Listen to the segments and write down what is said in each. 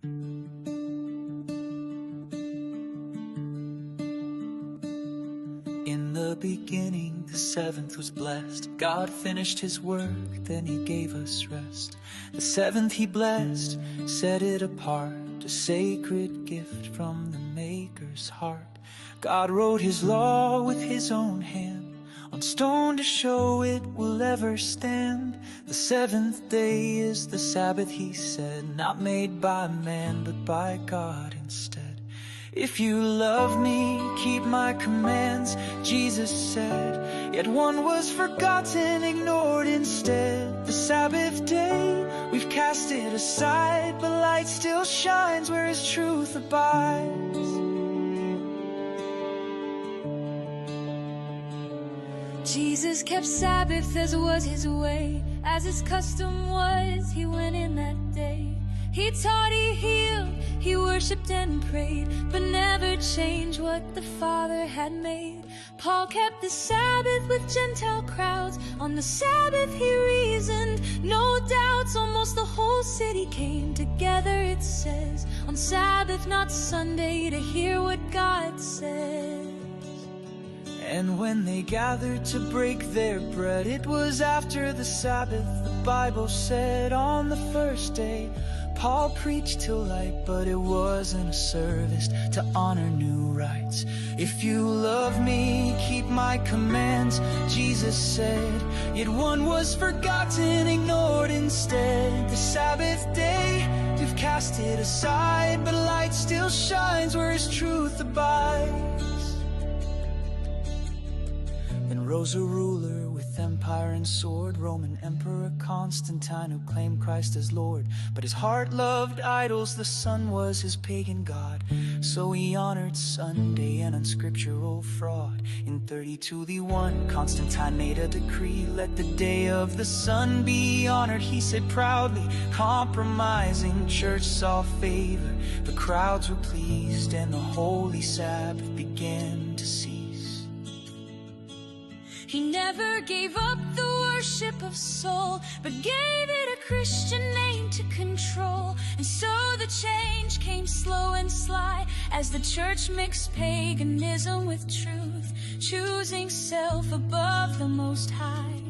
In the beginning, the seventh was blessed. God finished his work, then he gave us rest. The seventh he blessed, set it apart, a sacred gift from the Maker's heart. God wrote his law with his own hand, on stone to show it will ever stand. The seventh day is the Sabbath, he said, not made by man, but by God instead. If you love me, keep my commands, Jesus said. Yet one was forgotten, ignored instead. The Sabbath day, we've cast it aside, but light still shines where his truth abides. Jesus kept Sabbath as was his way. As his custom was, he went in that day. He taught, he healed, he worshipped and prayed, but never changed what the Father had made. Paul kept the Sabbath with Gentile crowds. On the Sabbath he reasoned, no doubts. Almost the whole city came together, it says, on Sabbath, not Sunday, to hear what God says. And when they gathered to break their bread, it was after the Sabbath. The Bible said on the first day, Paul preached till light, but it wasn't a service to honor new rights. If you love me, keep my commands, Jesus said. Yet one was forgotten, ignored instead. The Sabbath day, we've cast it aside, but light still shines where his truth abides. Then rose a ruler with empire and sword, Roman Emperor Constantine, who claimed Christ as Lord. But his heart loved idols, the sun was his pagan god. So he honored Sunday, an unscriptural fraud. In 32 Constantine made a decree, let the day of the sun be honored. He said proudly, compromising church saw favor. The crowds were pleased, and the holy Sabbath began to cease. He never gave up the worship of soul, but gave it a Christian name to control. And so the change came slow and sly, as the church mixed paganism with truth, choosing self above the Most High.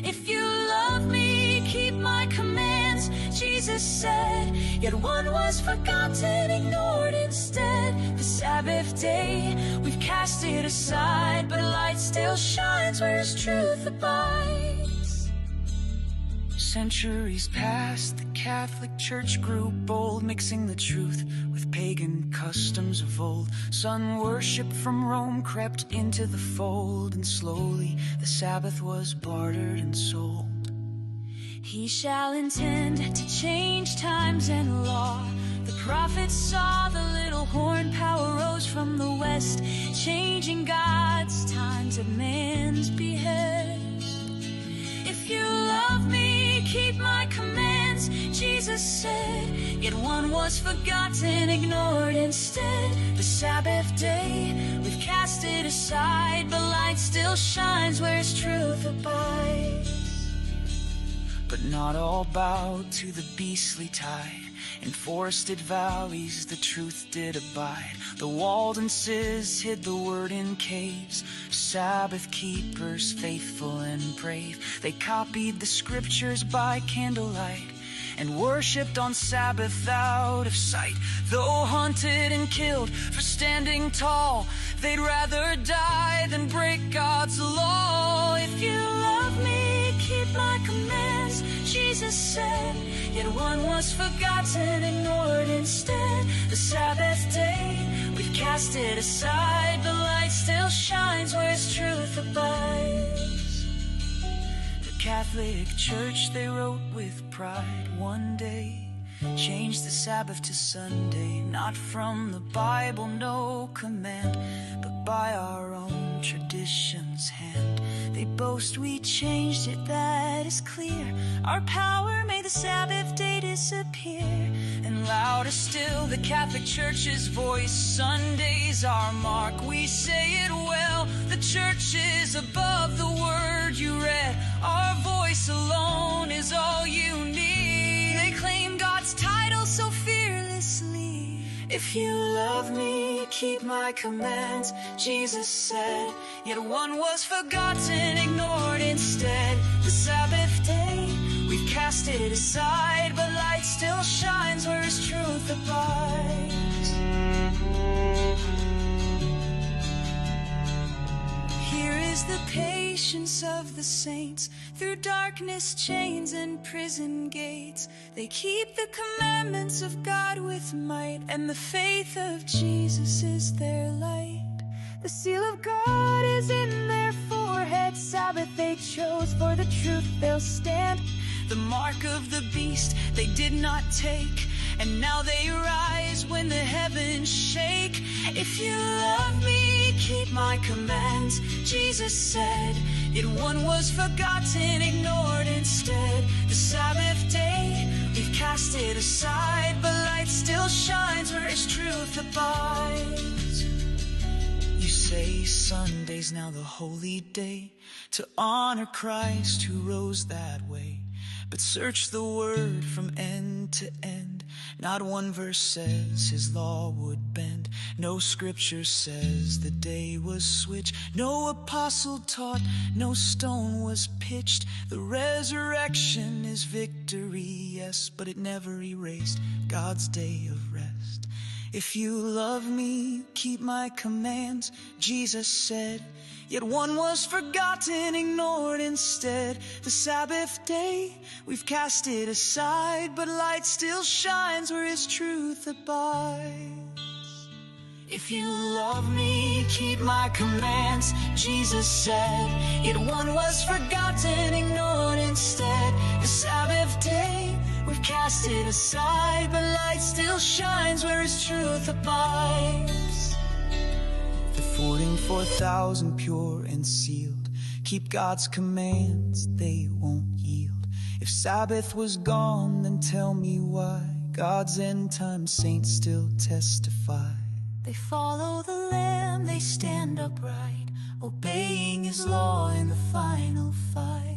If you love me, keep my commands, Jesus said. Yet one was forgotten, ignored instead. The Sabbath day, we've cast it aside, but light still shines where his truth abides. Centuries passed, the Catholic Church grew bold, mixing the truth with pagan customs of old. Sun worship from Rome crept into the fold, and slowly the Sabbath was bartered and sold. He shall intend to change times and law. The prophets saw the little horn, power rose from the west, changing God's times at man's behest. If you love me, keep my commands, Jesus said. Yet one was forgotten, ignored instead. The Sabbath day, we've cast it aside, but light still shines where his truth abides. But not all bowed to the beastly tide. In forested valleys the truth did abide. The Waldenses hid the word in caves, Sabbath keepers faithful and brave. They copied the scriptures by candlelight, and worshipped on Sabbath out of sight. Though hunted and killed for standing tall, they'd rather die than break God's law. If you love me, keep my commands, Jesus said. Yet one was forgotten, ignored instead. The Sabbath day, we've cast it aside, but light still shines where his truth abides. The Catholic Church, they wrote with pride, one day changed the Sabbath to Sunday. Not from the Bible, no command, but by our own tradition's hand. They boast we changed it, that is clear. Our power made the Sabbath day disappear. And louder still, the Catholic Church's voice, Sunday's our mark, we say it well. The Church is above the word you read. Our voice alone is all you need. They claim God's title so fearlessly, If you love me, keep my commands, Jesus said. Yet one was forgotten, ignored instead. The Sabbath day, we've cast it aside, but light still shines where His truth abides. Here is the patience of the saints, through darkness, chains, and prison gates. They keep the commandments of God with might, and the faith of Jesus is their light. The seal of God is in their forehead, Sabbath they chose, for the truth they'll stand. The mark of the beast they did not take, and now they rise when the heavens shake. If you love me, keep my commands, Jesus said. Yet one was forgotten, ignored instead. The Sabbath day, we've cast it aside, but light still shines where His truth abides. You say Sunday's now the holy day to honor Christ who rose that way. But search the word from end to end, not one verse says His law would bend. No scripture says the day was switched. No apostle taught, no stone was pitched. The resurrection is victory, yes, but it never erased God's day of rest. If you love me, keep my commands, Jesus said. Yet one was forgotten, ignored instead. The Sabbath day, we've cast it aside, but light still shines where His truth abides. If you love me, keep my commands, Jesus said. Yet one was forgotten, ignored instead. The Sabbath day, we've cast it aside, but light still shines where His truth abides. 44,000 pure and sealed keep God's commands, they won't yield. If Sabbath was gone, then tell me why God's end time saints still testify. They follow the Lamb, they stand upright, obeying His law in the final fight.